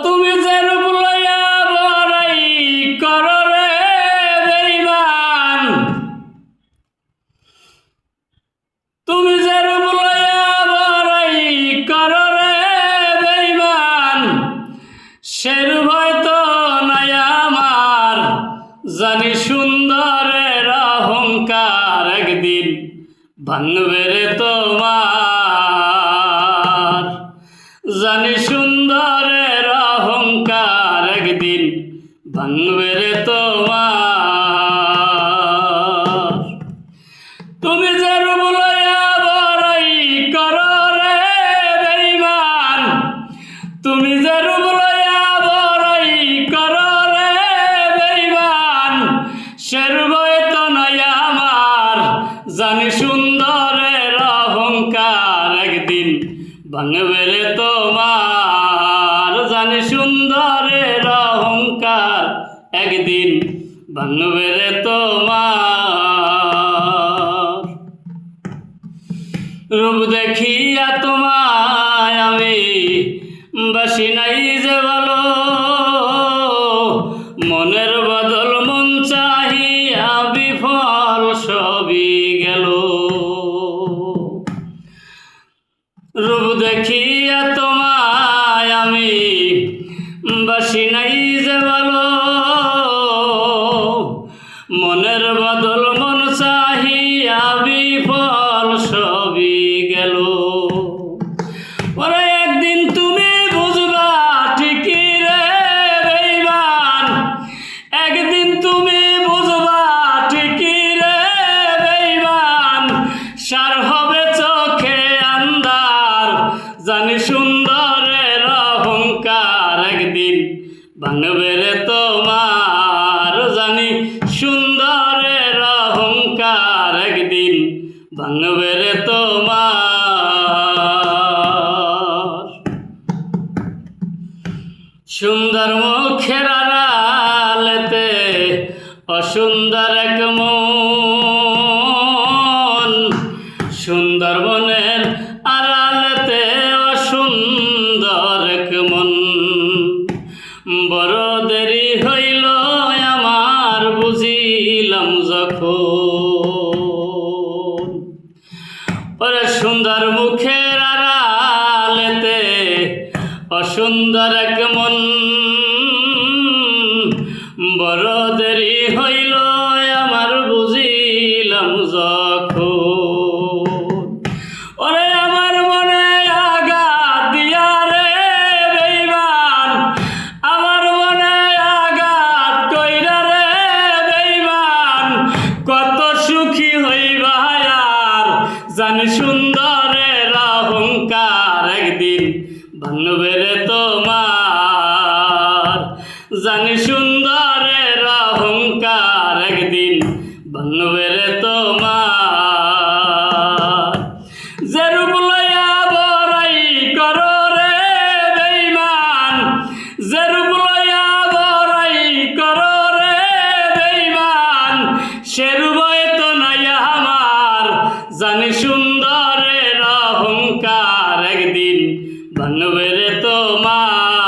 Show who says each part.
Speaker 1: তুমি যে রূপ লইয়া বড়াই করো রে বেঈমান, তুমি যে রূপ লইয়া বড়াই করো রে বেঈমান, সে রূপ হয়তো নাই আমার, জানি সুন্দরের অহংকার একদিন ভাঙবে রে তোমার, জানি সুন্দরের অহংকার একদিন ভাঙবে রে তোমার। তুমি যে রূপ লইয়া বড়াই করো রে বেঈমান, তুমি যে রূপ লইয়া বড়াই করো রে বেঈমান, সে রূপ হয়তো নাই আমার, জানি সুন্দরের অহংকার একদিন ভাঙবে রে তোমার, জানি সুন্দরের অহংকার একদিন ভাঙবে রে তোমার। রূপ দেখিয়া তোমায় আমি বাসি নাই যে ভালো, মনের বদল মন চাহিয়া বিফল সবই গেল। রূপ দেখিয়া তোমায় আমি বাসি নাই যে ভালো, মনের বদল মন চাহিয়া বিফল সবই গেল। ওরে একদিন তুমি বুঝবা ঠিকই রে বেঈমান, একদিন তুমি বুঝবা ঠিকই রে বেঈমান, সার হবে চোখে আন্ধার, জানি সুন্দরের অহংকার একদিন ভাঙবে রে তোমার, জানি সুন্দরের অহংকার একদিন ভাঙবে রে তোমার। সুন্দর মুখের আড়ালেতে অসুন্দর এক মন, সুন্দর মনের আড়ালেতে অসুন্দর এক মন, বড় দেরি হইল আমার বুঝিলাম যখন। ওরে সুন্দর মুখের আড়ালেতে অসুন্দর এক মন, বড় দেরি হইল আমার বুঝিলাম যখন। ওরে আমার মনে আঘাত দিয়া রে বেঈমান, আমার মনে আঘাত কইরা রে বেঈমান, কত সুখী হইবা আর, জানি সুন্দরের অহংকার একদিন ভাঙবে রে তোমার, জানি সুন্দরের অহংকার একদিন ভাঙবে রে তোমার। যে রূপ লইয়া বড়াই করো রে বেঈমান, যে রূপ লইয়া বড়াই করো রে বেঈমান, সে রূপ হয়তো নাই আমার, জানি সুন্দরের অহংকার একদিন ভাঙবে রে তোমার।